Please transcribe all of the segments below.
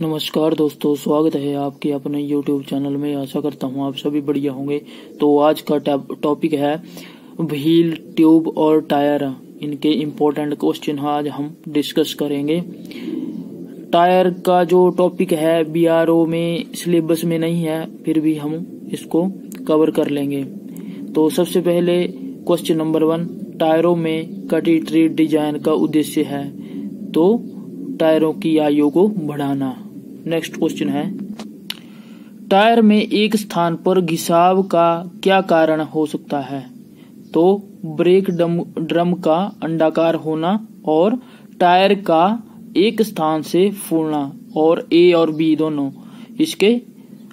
नमस्कार दोस्तों, स्वागत है आपके अपने YouTube चैनल में। आशा करता हूँ आप सभी बढ़िया होंगे। तो आज का टॉपिक है व्हील, ट्यूब और टायर। इनके इम्पोर्टेंट क्वेश्चन आज हम डिस्कस करेंगे। टायर का जो टॉपिक है BRO में सिलेबस में नहीं है, फिर भी हम इसको कवर कर लेंगे। तो सबसे पहले क्वेश्चन नंबर 1, टायरों में कटी ट्री डिजाइन का उद्देश्य है तो टायरों की आयु को बढ़ाना। नेक्स्ट क्वेश्चन है, टायर में एक स्थान पर घिसाव का क्या कारण हो सकता है? तो ब्रेक ड्रम का अंडाकार होना और टायर का एक स्थान से फूलना, और A और B दोनों इसके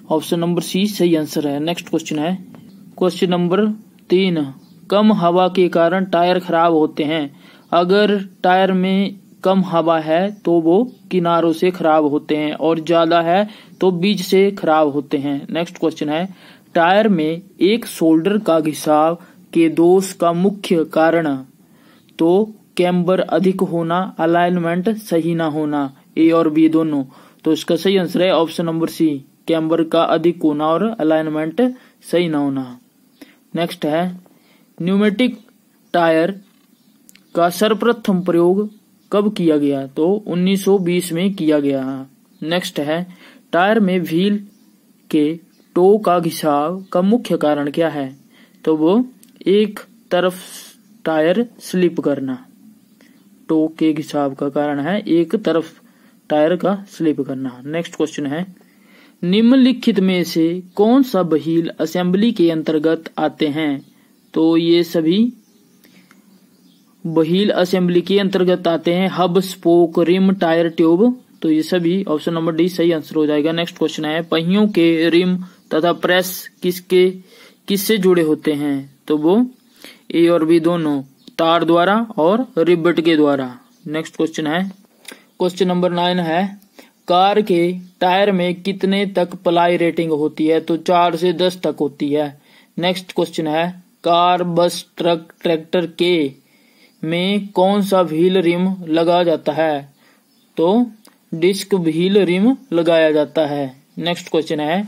ऑप्शन नंबर C सही आंसर है। नेक्स्ट क्वेश्चन है, क्वेश्चन नंबर 3, कम हवा के कारण टायर खराब होते हैं। अगर टायर में कम हवा है तो वो किनारों से खराब होते हैं, और ज्यादा है तो बीच से खराब होते हैं। नेक्स्ट क्वेश्चन है, टायर में एक शोल्डर का घिसाव के दोष का मुख्य कारण तो कैम्बर अधिक होना, अलाइनमेंट सही ना होना, A और B दोनों। तो इसका सही आंसर है ऑप्शन नंबर C, कैम्बर का अधिक होना और अलाइनमेंट सही ना होना। नेक्स्ट है, न्यूमेटिक टायर का सर्वप्रथम प्रयोग कब किया गया? तो 1920 में किया गया। नेक्स्ट है, टायर में व्हील के टो का घिसाव का मुख्य कारण क्या है? तो वो एक तरफ टायर स्लिप करना। टो के घिसाव का कारण है एक तरफ टायर का स्लिप करना। नेक्स्ट क्वेश्चन है, निम्नलिखित में से कौन सा व्हील असेंबली के अंतर्गत आते हैं? तो ये सभी व्हील असेंबली के अंतर्गत आते हैं। Hub, spoke, rim, tyre, tube. तो ये सभी ऑप्शन नंबर D सही आंसर हो जाएगा। नेक्स्ट क्वेश्चन है, पहियों के रिम तथा प्रेस किससे जुड़े होते हैं? तो वो A और B दोनों, तार द्वारा और रिबट के द्वारा। नेक्स्ट क्वेश्चन है, क्वेश्चन नंबर 9 है, कार के टायर में कितने तक प्लाई रेटिंग होती है? तो 4 से 10 तक होती है। नेक्स्ट क्वेश्चन है, कार, बस, ट्रक, ट्रैक्टर के में कौन सा व्हील रिम लगाया जाता है? तो डिस्क व्हील रिम लगाया जाता है। नेक्स्ट क्वेश्चन है,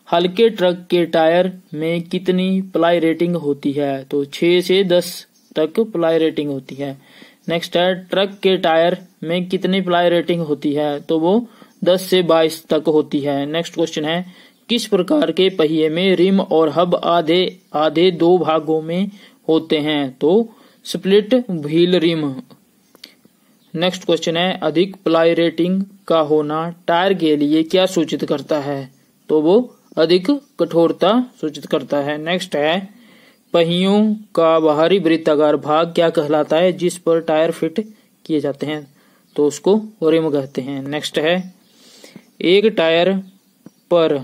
हल्के ट्रक के टायर में कितनी प्लाई रेटिंग होती है? तो 6 से 10 तक प्लाई रेटिंग होती है। नेक्स्ट है, ट्रक के टायर में कितनी प्लाई रेटिंग होती है? तो वो 10 से 22 तक होती है। नेक्स्ट क्वेश्चन है, किस प्रकार के पहिए में रिम और हब आधे आधे 2 भागों में होते हैं? तो split wheel rim. Next question है, अधिक प्लाई रेटिंग का होना टायर के लिए क्या सूचित करता है? तो वो अधिक कठोरता सूचित करता है। नेक्स्ट है, पहियों का बाहरी वृत्ताकार भाग क्या कहलाता है जिस पर टायर फिट किए जाते हैं? तो उसको रिम कहते हैं। नेक्स्ट है, एक टायर पर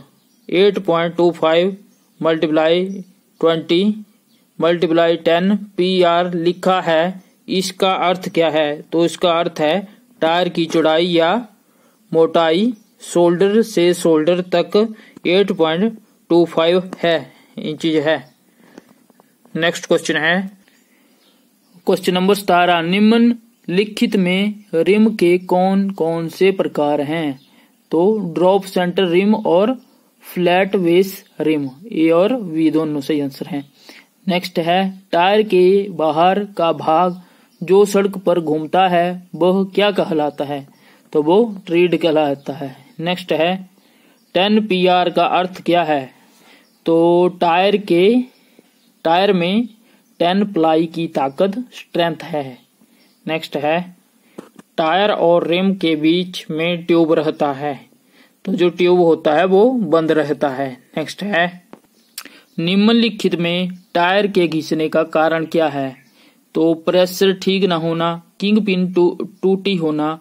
8.25 मल्टीप्लाई 20 मल्टीप्लाई 10 PR लिखा है, इसका अर्थ क्या है? तो इसका अर्थ है टायर की चौड़ाई या मोटाई शोल्डर से शोल्डर तक 8.25 इंचज है। नेक्स्ट क्वेश्चन है, क्वेश्चन नंबर 17, निम्नलिखित में रिम के कौन कौन से प्रकार हैं? तो ड्रॉप सेंटर रिम और फ्लैट बेस रिम, A और B दोनों सही आंसर हैं। नेक्स्ट है, टायर के बाहर का भाग जो सड़क पर घूमता है वह क्या कहलाता है? तो वो ट्रीड कहलाता है। नेक्स्ट है, 10 PR का अर्थ क्या है? तो टायर में 10 प्लाई की ताकत स्ट्रेंथ है। नेक्स्ट है, टायर और रिम के बीच में ट्यूब रहता है, तो जो ट्यूब होता है वो बंद रहता है। नेक्स्ट है, निम्नलिखित में टायर के घिसने का कारण क्या है? तो प्रेशर ठीक न होना, किंग पिन टूटी होना,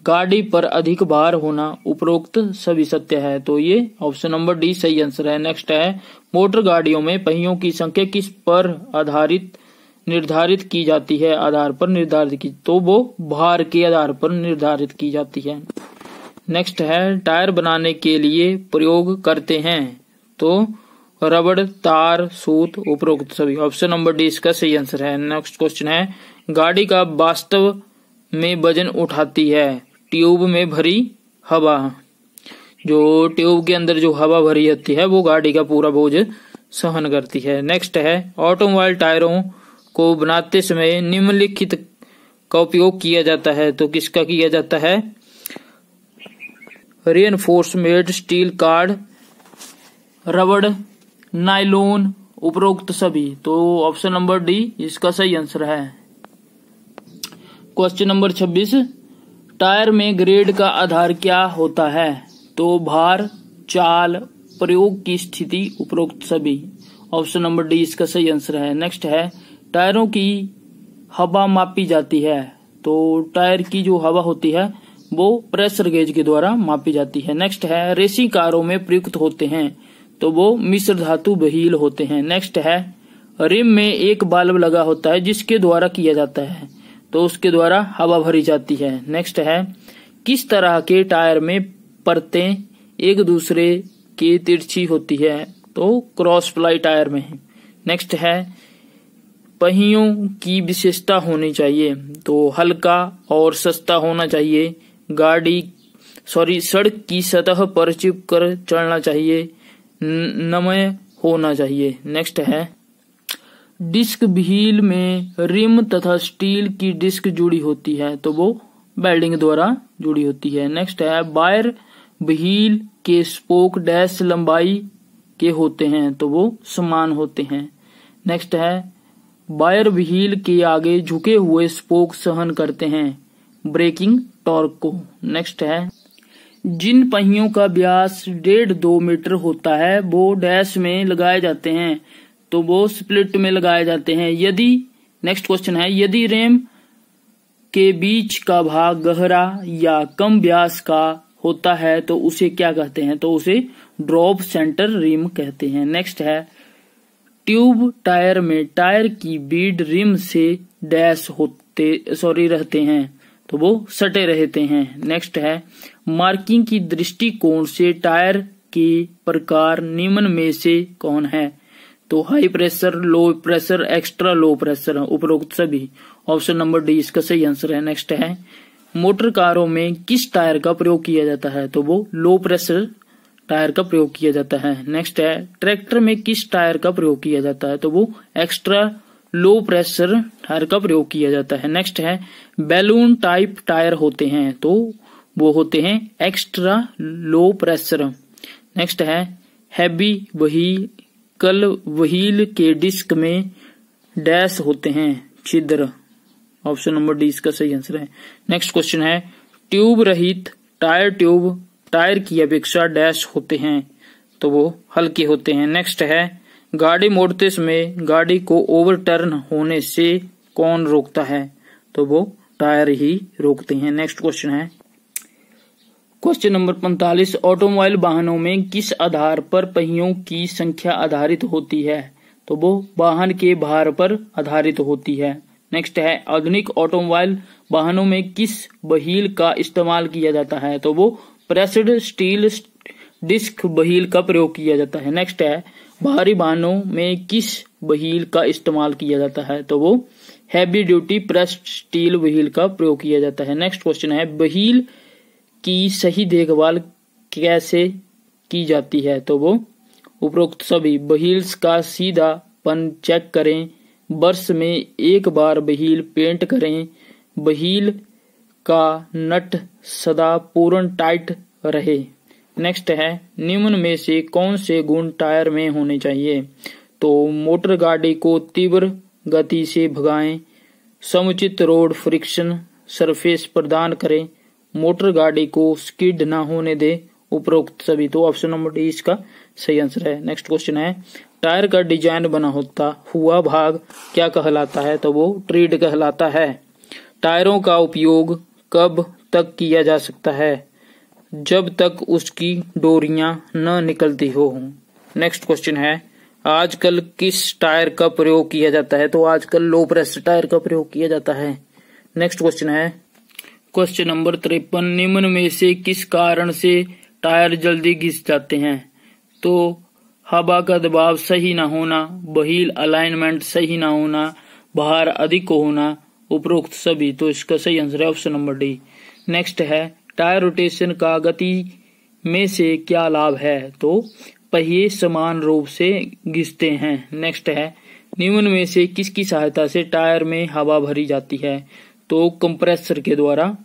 गाड़ी पर अधिक भार होना, उपरोक्त सभी सत्य है। तो ये ऑप्शन नंबर D सही आंसर है। नेक्स्ट है, मोटर गाड़ियों में पहियों की संख्या किस पर निर्धारित की जाती है? आधार पर निर्धारित की, तो वो भार के आधार पर निर्धारित की जाती है। नेक्स्ट है, टायर बनाने के लिए प्रयोग करते हैं? तो रबड़, तार, सूत, उपरोक्त सभी। ऑप्शन नंबर D इसका सही आंसर है। नेक्स्ट क्वेश्चन है, गाड़ी का वास्तव में वजन उठाती है ट्यूब में भरी हवा। जो ट्यूब के अंदर जो हवा भरी होती है वो गाड़ी का पूरा बोझ सहन करती है। नेक्स्ट है ऑटोमोबाइल टायरों को बनाते समय निम्नलिखित का उपयोग किया जाता है। तो किसका किया जाता है? रिइंफोर्समेंट स्टील कार्ड, रबड़, नायलॉन, उपरोक्त सभी। तो ऑप्शन नंबर डी इसका सही आंसर है। क्वेश्चन नंबर 26, टायर में ग्रेड का आधार क्या होता है? तो भार, चाल, प्रयोग की स्थिति, उपरोक्त सभी। ऑप्शन नंबर डी इसका सही आंसर है। नेक्स्ट है टायरों की हवा मापी जाती है। तो टायर की जो हवा होती है वो प्रेशर गेज के द्वारा मापी जाती है। नेक्स्ट है रेसिंग कारों में प्रयुक्त होते हैं। तो वो मिश्र धातु व्हील होते हैं। नेक्स्ट है रिम में एक बाल्ब लगा होता है जिसके द्वारा किया जाता है। तो उसके द्वारा हवा भरी जाती है। नेक्स्ट है किस तरह के टायर में परतें एक दूसरे की तिरछी होती है? तो क्रॉस प्लाई टायर में है। नेक्स्ट है पहियों की विशेषता होनी चाहिए। तो हल्का और सस्ता होना चाहिए। सड़क की सतह पर चिपकर चलना चाहिए। नमय होना चाहिए। नेक्स्ट है डिस्क व्हील में रिम तथा स्टील की डिस्क जुड़ी होती है। तो वो वेल्डिंग द्वारा जुड़ी होती है। नेक्स्ट है बायर व्हील के स्पोक डैश लंबाई के होते हैं। तो वो समान होते हैं। नेक्स्ट है बायर व्हील के आगे झुके हुए स्पोक सहन करते हैं ब्रेकिंग टॉर्क को। नेक्स्ट है जिन पहियों का व्यास 1.5-2 मीटर होता है वो डैश में लगाए जाते हैं। तो वो स्प्लिट में लगाए जाते हैं। यदि नेक्स्ट क्वेश्चन है यदि रेम के बीच का भाग गहरा या कम व्यास का होता है तो उसे क्या कहते हैं? तो उसे ड्रॉप सेंटर रिम कहते हैं। नेक्स्ट है ट्यूब टायर में टायर की बीड रिम से डैश रहते हैं। तो वो सटे रहते हैं। नेक्स्ट है मार्किंग की दृष्टिकोण से टायर के प्रकार निम्न में से कौन है? तो high pressure, low pressure, extra low pressure, उपरोक्त सभी। ऑप्शन नंबर डी इसका सही आंसर है। नेक्स्ट है मोटर कारों में किस टायर का प्रयोग किया जाता है? तो वो लो प्रेशर टायर का प्रयोग किया जाता है। नेक्स्ट है ट्रैक्टर में किस टायर का प्रयोग किया जाता है? तो वो एक्स्ट्रा लो प्रेशर टायर का प्रयोग किया जाता है। नेक्स्ट है बैलून टाइप टायर होते हैं। तो वो होते हैं एक्स्ट्रा लो प्रेशर। नेक्स्ट है हैवी व्हील के डिस्क में डैश होते हैं छिद्र। ऑप्शन नंबर डी इसका सही आंसर है। नेक्स्ट क्वेश्चन है ट्यूब रहित ट्यूब टायर की अपेक्षा डैश होते हैं। तो वो हल्के होते हैं। नेक्स्ट है गाड़ी मोड़ते समय गाड़ी को ओवरटर्न होने से कौन रोकता है? तो वो टायर ही रोकते हैं। नेक्स्ट क्वेश्चन है क्वेश्चन नंबर 45, ऑटोमोबाइल वाहनों में किस आधार पर पहियों की संख्या आधारित होती है? तो वो वाहन के भार पर आधारित होती है। नेक्स्ट है आधुनिक ऑटोमोबाइल वाहनों में किस व्हील का इस्तेमाल किया जाता है? तो वो प्रेस्ड स्टील डिस्क व्हील का प्रयोग किया जाता है। नेक्स्ट है भारी वाहनों में किस व्हील का इस्तेमाल किया जाता है? तो वो heavy duty pressed steel wheel का प्रयोग किया जाता है। नेक्स्ट क्वेश्चन है व्हील की सही देखभाल कैसे की जाती है? तो वो उपरोक्त सभी। व्हील्स का सीधापन चेक करें, वर्ष में एक बार व्हील पेंट करें, व्हील का नट सदा पूर्ण टाइट रहे। नेक्स्ट है निम्न में से कौन से गुण टायर में होने चाहिए? तो मोटर गाड़ी को तीव्र गति से भगाएं, समुचित रोड फ्रिक्शन सरफेस प्रदान करें, मोटर गाड़ी को स्किड न होने दे, उपरोक्त सभी। तो ऑप्शन नंबर डी इसका सही आंसर है। नेक्स्ट क्वेश्चन है टायर का डिजाइन बना होता हुआ भाग क्या कहलाता है? तो वो ट्रीड कहलाता है। टायरों का उपयोग कब तक किया जा सकता है? जब तक उसकी डोरियां न निकलती हो। नेक्स्ट क्वेश्चन है आजकल किस टायर का प्रयोग किया जाता है? तो आजकल लो प्रेशर टायर का प्रयोग किया जाता है। नेक्स्ट क्वेश्चन है क्वेश्चन नंबर 53, निम्न में से किस कारण से टायर जल्दी घिस जाते हैं? तो हवा का दबाव सही न होना, व्हील अलाइनमेंट सही न होना, भार अधिक होना, उपरोक्त सभी। तो इसका सही आंसर है ऑप्शन नंबर डी। नेक्स्ट है टायर रोटेशन का गति में से क्या लाभ है? तो पहिए समान रूप से घिसते हैं। नेक्स्ट है निम्न में से किसकी सहायता से टायर में हवा भरी जाती है? तो कंप्रेसर के द्वारा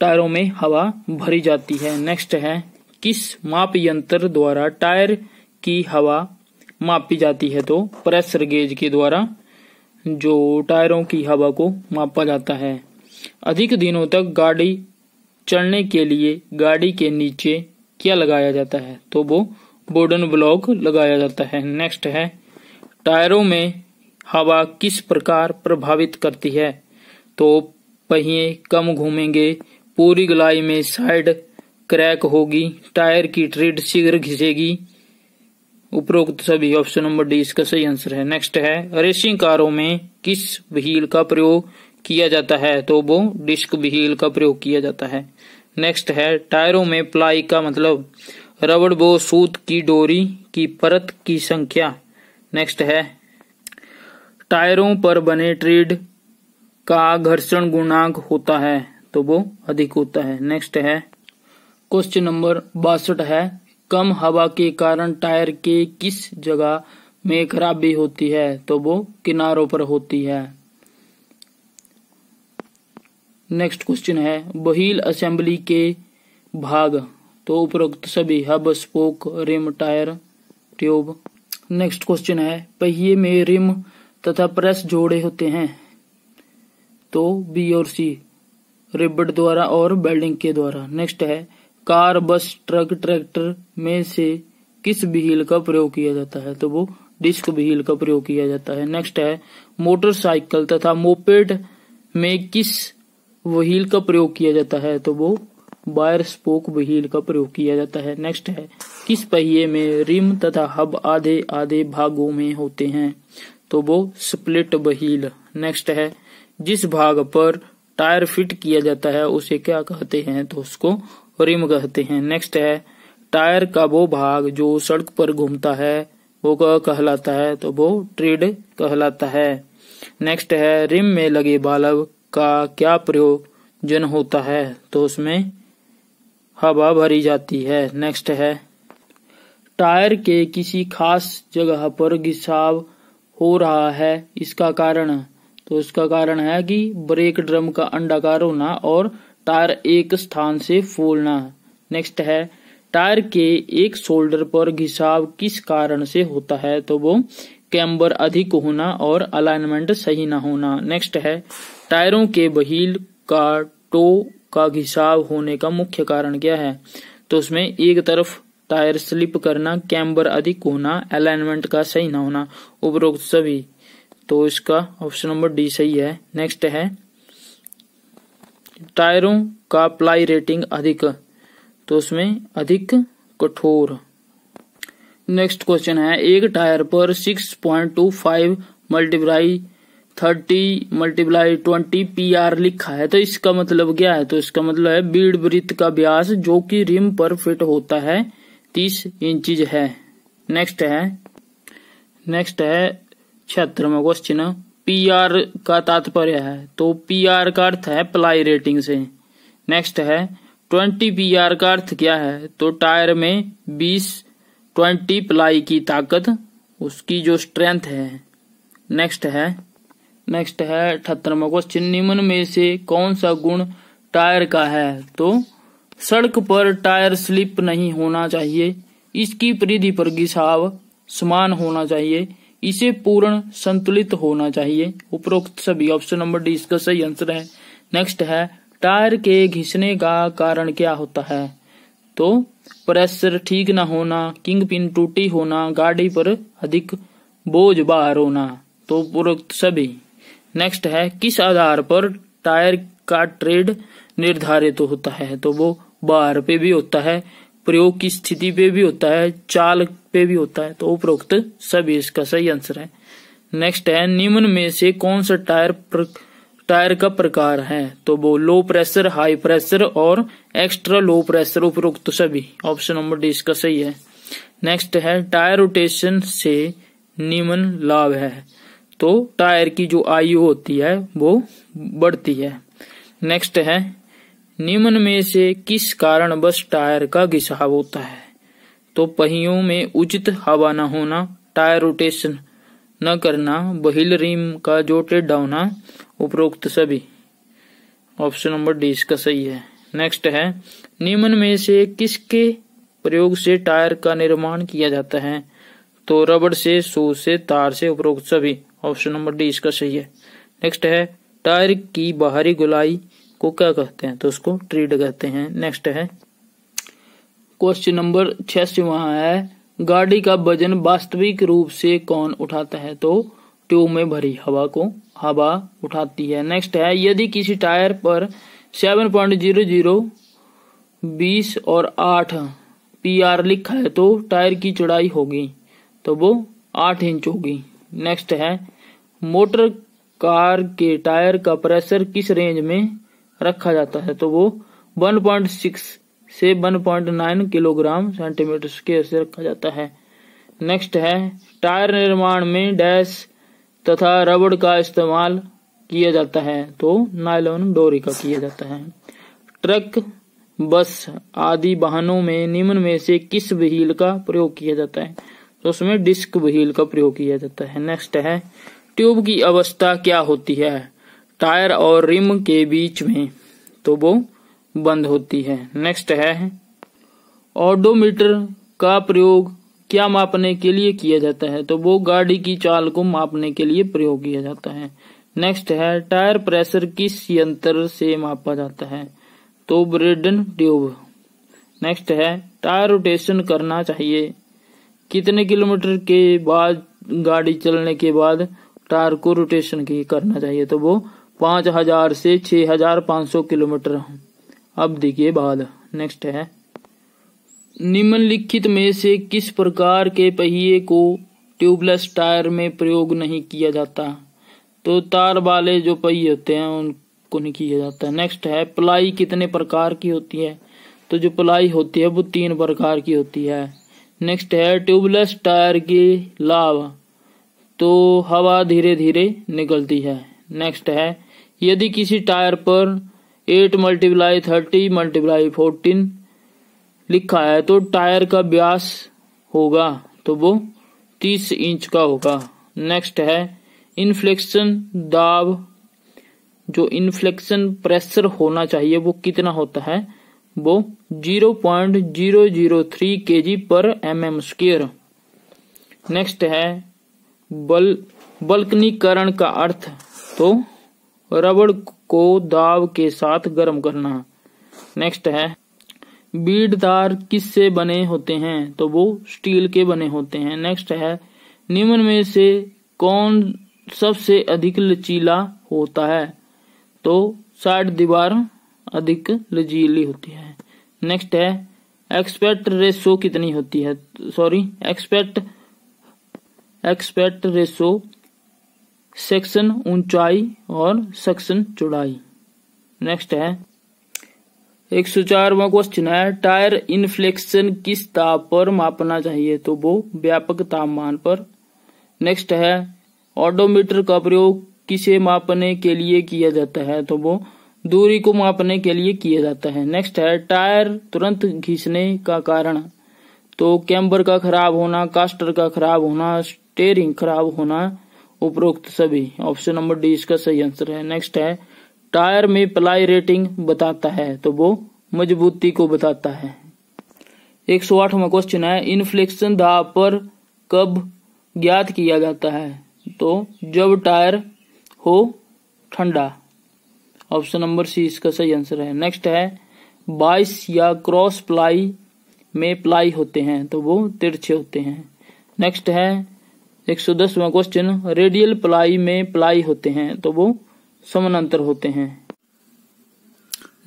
टायरों में हवा भरी जाती है। नेक्स्ट है किस माप यंत्र द्वारा टायर की हवा मापी जाती है? तो प्रेशर गेज के द्वारा जो टायरों की हवा को मापा जाता है। अधिक दिनों तक गाड़ी चलने के लिए गाड़ी के नीचे क्या लगाया जाता है? तो वो वुडन ब्लॉक लगाया जाता है। नेक्स्ट है टायरों में हवा किस प्रकार प्रभावित करती है? तो पहिए कम घूमेंगे, पूरी गोलाई में साइड क्रैक होगी, टायर की ट्रेड शीघ्र घिसेगी। उपरोक्त सभी ऑप्शन नंबर डी इसका सही आंसर है। नेक्स्ट है रेसिंग कारों में किस व्हील का प्रयोग किया जाता है? तो वो डिस्क व्हील का प्रयोग किया जाता है। नेक्स्ट है टायरों में प्लाई का मतलब रबड़ व सूत की डोरी की परत की संख्या। नेक्स्ट है टायरों पर बने ट्रेड का घर्षण गुणांक होता है? तो वो अधिक होता है। नेक्स्ट है क्वेश्चन नंबर 62 है कम हवा के कारण टायर के किस जगह में खराबी होती है? तो वो किनारों पर होती है। नेक्स्ट क्वेश्चन है व्हील असेंबली के भाग। तो उपरोक्त सभी hub, spoke, rim, tyre, tube. Next question है पहिए में रिम तथा प्रेस जोड़े होते हैं? तो बी और सी रिबड द्वारा और वेल्डिंग के द्वारा। नेक्स्ट है कार, बस, ट्रक, ट्रैक्टर में से किस व्हील का प्रयोग किया जाता है? तो वो डिस्क व्हील का प्रयोग किया जाता है। नेक्स्ट है मोटरसाइकिल तथा मोपेड में किस व्हील का प्रयोग किया जाता है? तो वो बायर स्पोक व्हील का प्रयोग किया जाता है। नेक्स्ट है किस पहिए में रिम तथा हब आधे आधे भागों में होते हैं? तो वो स्प्लिट व्हील। नेक्स्ट है जिस भाग पर टायर फिट किया जाता है उसे क्या कहते हैं? तो उसको रिम कहते हैं। नेक्स्ट है टायर का वो भाग जो सड़क पर घूमता है वो क्या कहलाता है? तो वो ट्रेड कहलाता है। नेक्स्ट है रिम में लगे बाल्ब का क्या प्रयोजन होता है? तो उसमें हवा भरी जाती है। नेक्स्ट है टायर के किसी खास जगह पर घिसाव हो रहा है, इसका कारण? तो इसका कारण है कि ब्रेक ड्रम का अंडाकार होना और टायर एक स्थान से फूलना। नेक्स्ट है टायर के एक शोल्डर पर घिसाव किस कारण से होता है? तो वो कैम्बर अधिक होना और अलाइनमेंट सही न होना। नेक्स्ट है टायरों के व्हील का टो का घिसाव होने का मुख्य कारण क्या है? तो उसमें एक तरफ टायर स्लिप करना, कैम्बर अधिक होना, अलाइनमेंट का सही न होना। उपरोक्त सभी। तो इसका ऑप्शन नंबर डी सही है। नेक्स्ट है टायरों का प्लाई रेटिंग अधिक, तो उसमें अधिक कठोर। नेक्स्ट क्वेश्चन है एक टायर पर 6.25 मल्टीप्लाई 30 मल्टीप्लाई 20 PR लिखा है, तो इसका मतलब क्या है? तो इसका मतलब है बीड वृत्त का व्यास जो कि रिम पर फिट होता है 30 इंचज है। नेक्स्ट है 76वां क्वेश्चन PR का तात्पर्य है, तो PR का अर्थ है प्लाई रेटिंग से। नेक्स्ट है 20 PR का अर्थ क्या है? तो टायर में 20 प्लाई की ताकत, उसकी जो स्ट्रेंथ है। नेक्स्ट है 78वां क्वेश्चन निम्न में से कौन सा गुण टायर का है? तो सड़क पर टायर स्लिप नहीं होना चाहिए, इसकी परिधि पर घिसाव समान होना चाहिए, इसे पूर्ण संतुलित होना चाहिए। उपरोक्त सभी ऑप्शन नंबर डी इसका सही आंसर है। नेक्स्ट है टायर के घिसने का कारण क्या होता है? तो प्रेशर ठीक न होना, किंग पिन टूटी होना, गाड़ी पर अधिक बोझ बाहर होना। तो उपरोक्त सभी। नेक्स्ट है किस आधार पर टायर का ट्रेड निर्धारित होता है? तो वो बाहर पे भी होता है, प्रयोग की स्थिति पे भी होता है, चाल पे भी होता है। तो उपरोक्त सभी इसका सही आंसर है। नेक्स्ट है निम्न में से कौन सा टायर का प्रकार है? तो वो लो प्रेशर, हाई प्रेशर और एक्स्ट्रा लो प्रेशर। उपरोक्त सभी। ऑप्शन नंबर डी इसका सही है। नेक्स्ट है टायर रोटेशन से निम्न लाभ है, तो टायर की जो आयु होती है वो बढ़ती है। नेक्स्ट है निम्न में से किस कारणवश टायर का घिसाव होता है? तो पहियों में उचित हवा न होना, टायर रोटेशन न करना, व्हील रिम का जो टेढ़ा होना, उपरोक्त सभी। ऑप्शन नंबर डी इसका सही है। नेक्स्ट है, निम्न में से किसके प्रयोग से टायर का निर्माण किया जाता है? तो रबड़ से, सूत से, तार से, उपरोक्त सभी। ऑप्शन नंबर डी इसका सही है। नेक्स्ट है, टायर की बाहरी गोलाई को क्या कहते हैं? तो उसको ट्रीड कहते हैं। नेक्स्ट है, क्वेश्चन नंबर 86 है, गाड़ी का वजन वास्तविक रूप से कौन उठाता है? तो ट्यूब में भरी हवा उठाती है। नेक्स्ट है, यदि किसी टायर पर 7.00 20 और 8 PR लिखा है तो टायर की चौड़ाई होगी, तो वो 8 इंच होगी। नेक्स्ट है, मोटर कार के टायर का प्रेशर किस रेंज में रखा जाता है? तो वो 1.6 से 1.9 किलोग्राम सेंटीमीटर स्क्वायर से रखा जाता है। नेक्स्ट है, टायर निर्माण में डैश तथा रबड़ का इस्तेमाल किया जाता है? तो नायलॉन डोरी का किया जाता है। ट्रक, बस आदि वाहनों में निम्न में से किस व्हील का प्रयोग किया जाता है? तो उसमें डिस्क व्हील का प्रयोग किया जाता है। नेक्स्ट है, ट्यूब की अवस्था क्या होती है टायर और रिम के बीच में? तो वो बंद होती है। नेक्स्ट है, ओडोमीटर का प्रयोग क्या मापने के लिए किया जाता है? तो वो गाड़ी की चाल को मापने के लिए प्रयोग किया जाता है। नेक्स्ट है, टायर प्रेशर किस यंत्र से मापा जाता है? तो ब्रेडन ट्यूब। नेक्स्ट है, टायर रोटेशन करना चाहिए कितने किलोमीटर के बाद गाड़ी चलने के बाद टायर को रोटेशन करना चाहिए? तो वो 5000 से 6500 किलोमीटर अवधि के बाद। नेक्स्ट है, निम्नलिखित में से किस प्रकार के पहिए को ट्यूबलेस टायर में प्रयोग नहीं किया जाता? तो तार वाले जो पहिए होते हैं उनको नहीं किया जाता। नेक्स्ट है, प्लाई कितने प्रकार की होती है? तो जो प्लाई होती है वो 3 प्रकार की होती है। नेक्स्ट है, ट्यूबलेस टायर के लाभ, तो हवा धीरे धीरे निकलती है। नेक्स्ट है, यदि किसी टायर पर 8×30×14 लिखा है तो टायर का व्यास होगा, तो वो 30 इंच का होगा। नेक्स्ट है, इन्फ्लेक्शन दाब, जो इन्फ्लेक्शन प्रेशर होना चाहिए वो कितना होता है? वो 0.003 kg/mm²। नेक्स्ट है, बल्कनीकरण का अर्थ, तो रबड़ को दाब के साथ गर्म करना। नेक्स्ट है, बीड तार किससे बने होते हैं? तो वो स्टील के बने होते हैं। नेक्स्ट है, निम्न में से कौन सबसे अधिक लचीला होता है? तो साइड दीवार अधिक लचीली होती है। नेक्स्ट है, एक्सपेक्ट रेशो कितनी होती है? एक्सपेक्ट रेशो सेक्शन ऊंचाई और सेक्शन चौड़ाई। नेक्स्ट है, 104वां क्वेश्चन है, टायर इन्फ्लेक्शन किस ताप पर मापना चाहिए? तो वो व्यापक तापमान पर। नेक्स्ट है, ओडोमीटर का प्रयोग किसे मापने के लिए किया जाता है? तो वो दूरी को मापने के लिए किया जाता है। नेक्स्ट है, टायर तुरंत घिसने का कारण, तो कैम्बर का खराब होना, कास्टर का खराब होना, स्टीयरिंग खराब होना, उपरोक्त सभी। ऑप्शन नंबर डी इसका सही आंसर है। नेक्स्ट है, टायर में प्लाई रेटिंग बताता है? तो वो मजबूती को बताता है। 108वां क्वेश्चन है, इन्फ्लेक्शन दाब पर कब ज्ञात किया जाता है? तो जब टायर हो ठंडा। ऑप्शन नंबर सी इसका सही आंसर है। नेक्स्ट है, बाइस या क्रॉस प्लाई में प्लाई होते हैं? तो वो तिरछे होते हैं। नेक्स्ट है, 110वां क्वेश्चन, रेडियल प्लाई में प्लाई होते हैं? तो वो समानांतर होते हैं।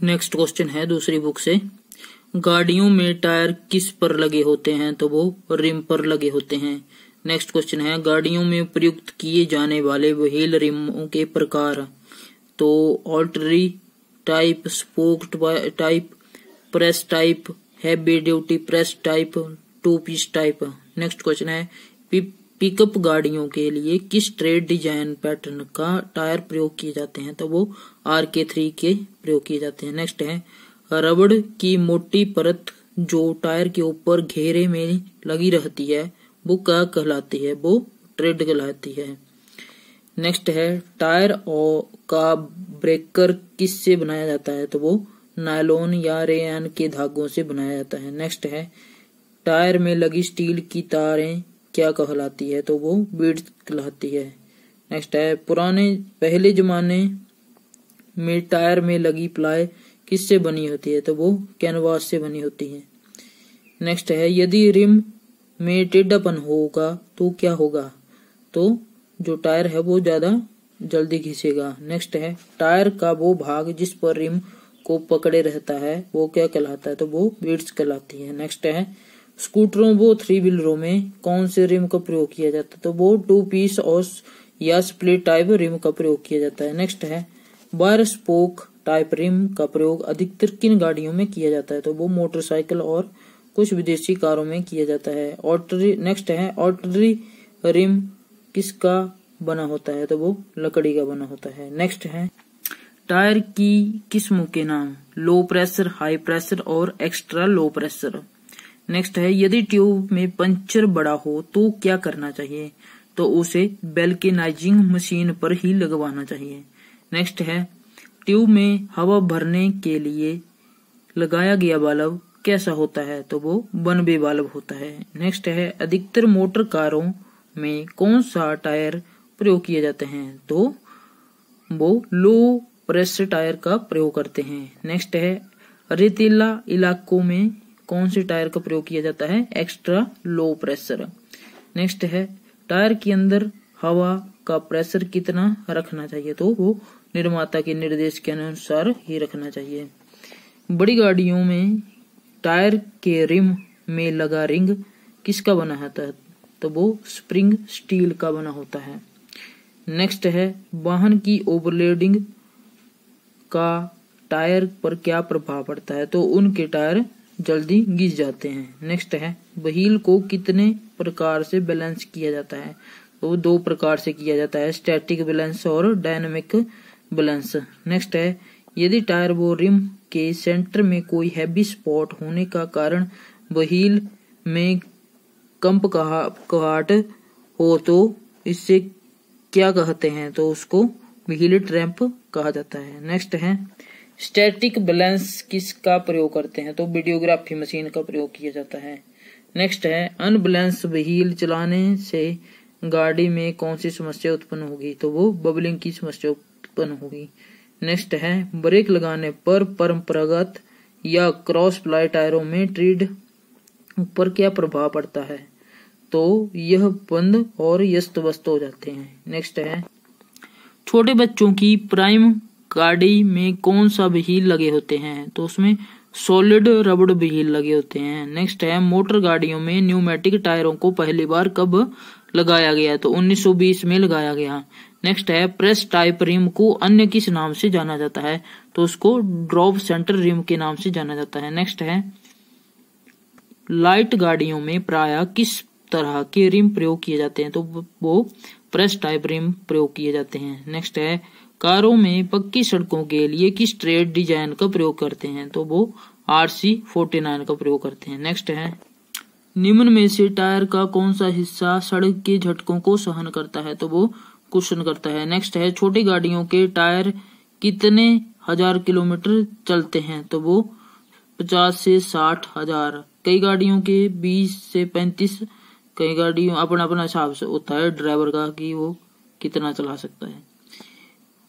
नेक्स्ट क्वेश्चन है दूसरी बुक से, गाड़ियों में टायर किस पर लगे होते हैं? तो वो रिम पर लगे होते हैं। नेक्स्ट क्वेश्चन है, गाड़ियों में प्रयुक्त किए जाने वाले व्हील रिमों के प्रकार? तो artillery type, spoke type, press type, heavy duty press type, 2 piece type. Next question है, पिकअप गाड़ियों के लिए किस ट्रेड डिजाइन पैटर्न का टायर प्रयोग किए जाते हैं? तो वो RK3 के प्रयोग किए जाते हैं। नेक्स्ट है रबड़ की मोटी परत जो टायर के ऊपर घेरे में लगी रहती है वो क्या कहलाती है? वो ट्रेड कहलाती है। नेक्स्ट है टायर का ब्रेकर किससे बनाया जाता है? तो वो नायलॉन या रेयान के धागों से बनाया जाता है। नेक्स्ट है टायर में लगी स्टील की तारें क्या कहलाती है? तो वो बीड्स कहलाती है। नेक्स्ट है पहले जमाने में टायर में लगी प्लाई किससे बनी होती है? तो वो कैनवास से बनी होती है। नेक्स्ट है यदि रिम में टेढ़ापन होगा तो क्या होगा? तो जो टायर है वो ज्यादा जल्दी घिसेगा। नेक्स्ट है टायर का वो भाग जिस पर रिम को पकड़े रहता है वो क्या कहलाता है? तो वो बीड्स कहलाती है। नेक्स्ट है स्कूटरों वो 3 व्हीलरों में कौन से रिम का प्रयोग किया जाता है? तो वो 2 पीस और या स्प्लिट टाइप रिम का प्रयोग किया जाता है। नेक्स्ट है बार स्पोक टाइप रिम का प्रयोग अधिकतर किन गाड़ियों में किया जाता है? तो वो मोटरसाइकिल और कुछ विदेशी कारों में किया जाता है। नेक्स्ट है ऑर्टरी रिम किसका बना होता है? तो वो लकड़ी का बना होता है। नेक्स्ट है टायर की किस्मों के नाम लो प्रेशर, हाई प्रेशर और एक्स्ट्रा लो प्रेशर। नेक्स्ट है यदि ट्यूब में पंचर बड़ा हो तो क्या करना चाहिए? तो उसे वेल्केनाइजिंग मशीन पर ही लगवाना चाहिए। नेक्स्ट है ट्यूब में हवा भरने के लिए लगाया गया बल्ब कैसा होता है? तो वो वन वे बल्ब होता है। नेक्स्ट है अधिकतर मोटर कारों में कौन सा टायर प्रयोग किए जाते हैं? तो वो लो प्रेशर टायर का प्रयोग करते हैं। नेक्स्ट है रेतीला इलाकों में कौन से टायर का प्रयोग किया जाता है? Extra low pressure. नेक्स्ट है टायर के अंदर हवा का प्रेशर कितना रखना चाहिए? तो वो निर्माता के निर्देश के अनुसार ही रखना चाहिए। बड़ी गाड़ियों में टायर के रिम में लगा रिंग किसका बना होता है? तो वो स्प्रिंग स्टील का बना होता है। नेक्स्ट है वाहन की ओवरलोडिंग का टायर पर क्या प्रभाव पड़ता है? तो उनके टायर जल्दी घिस जाते हैं। नेक्स्ट है व्हील को कितने प्रकार से बैलेंस किया जाता है? तो 2 प्रकार से किया जाता है, स्टैटिक बैलेंस और डायनामिक बैलेंस। नेक्स्ट है यदि टायर वो रिम के सेंटर में कोई हैवी स्पॉट होने का कारण व्हील में कंपकहाट हो तो इससे क्या कहते हैं? तो उसको व्हील ट्रैम्प कहा जाता है। नेक्स्ट है स्टैटिक बैलेंस किसका प्रयोग करते हैं? तो वीडियोग्राफी मशीन का प्रयोग किया जाता है। नेक्स्ट है अनबैलेंस व्हील चलाने से गाड़ी में कौन सी समस्या उत्पन्न होगी? तो वो बबलिंग की समस्या उत्पन्न होगी। नेक्स्ट है ब्रेक लगाने पर परंपरागत या क्रॉस प्लाई टायरों में ट्रीड पर क्या प्रभाव पड़ता है? तो यह बंद और यस्त व्यस्त हो जाते हैं। नेक्स्ट है छोटे बच्चों की प्राइम गाड़ी में कौन सा व्हील लगे होते हैं? तो उसमें सॉलिड रबड़ व्हील लगे होते हैं। नेक्स्ट है मोटर गाड़ियों में न्यूमेटिक टायरों को पहली बार कब लगाया गया? तो 1920 में लगाया गया। नेक्स्ट है प्रेस टाइप रिम को अन्य किस नाम से जाना जाता है? तो उसको ड्रॉप सेंटर रिम के नाम से जाना जाता है। नेक्स्ट है लाइट गाड़ियों में प्रायः किस तरह के रिम प्रयोग किए जाते हैं? तो वो प्रेस टाइप रिम प्रयोग किए जाते हैं। नेक्स्ट है कारों में पक्की सड़कों के लिए किस ट्रेड डिजाइन का प्रयोग करते हैं? तो वो RC49 का प्रयोग करते हैं। नेक्स्ट है निम्न में से टायर का कौन सा हिस्सा सड़क के झटकों को सहन करता है? तो वो कुशन करता है। नेक्स्ट है छोटी गाड़ियों के टायर कितने हजार किलोमीटर चलते हैं? तो वो 50 से 60 हजार। कई गाड़ियों के 20 से 35, कई गाड़ियों अपना अपना हिसाब से होता है ड्राइवर का कि वो कितना चला सकता है।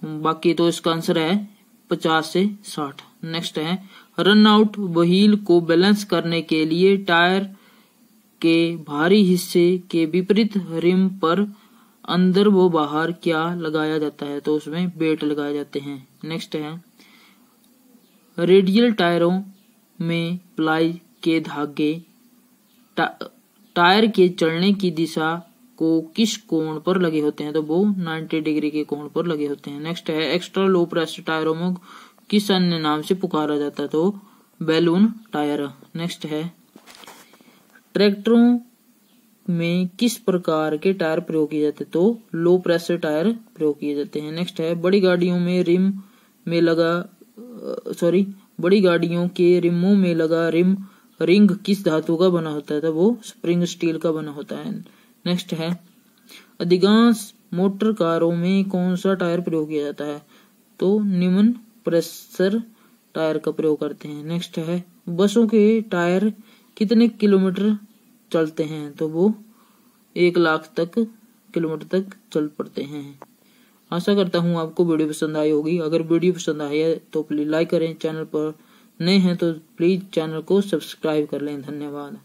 बाकी तो इसका आंसर है 50 से 60। नेक्स्ट है रन आउट व्हील को बैलेंस करने के लिए टायर के भारी हिस्से के विपरीत रिम पर अंदर व बाहर क्या लगाया जाता है? तो उसमें बेल्ट लगाए जाते हैं। नेक्स्ट है रेडियल टायरों में प्लाई के धागे टायर के चलने की दिशा को किस कोण पर लगे होते हैं? तो वो 90 डिग्री के कोण पर लगे होते हैं। नेक्स्ट है एक्स्ट्रा लो प्रेशर टायरों में किस अन्य नाम से पुकारा जाता है? तो बैलून टायर। नेक्स्ट है ट्रैक्टरों में किस प्रकार के टायर प्रयोग किए जाते हैं? तो लो प्रेशर टायर प्रयोग किए जाते हैं। नेक्स्ट है बड़ी गाड़ियों के रिमों में लगा रिंग किस धातु का बना होता है? तो वो स्प्रिंग स्टील का बना होता है। नेक्स्ट है अधिकांश मोटर कारों में कौन सा टायर प्रयोग किया जाता है? तो निम्न प्रेशर टायर का प्रयोग करते हैं। नेक्स्ट है बसों के टायर कितने किलोमीटर चलते हैं? तो वो 1 लाख किलोमीटर तक चल पड़ते हैं। आशा करता हूँ आपको वीडियो पसंद आई होगी। अगर वीडियो पसंद आई है तो प्लीज लाइक करें। चैनल पर नए हैं तो प्लीज चैनल को सब्सक्राइब कर लें। धन्यवाद।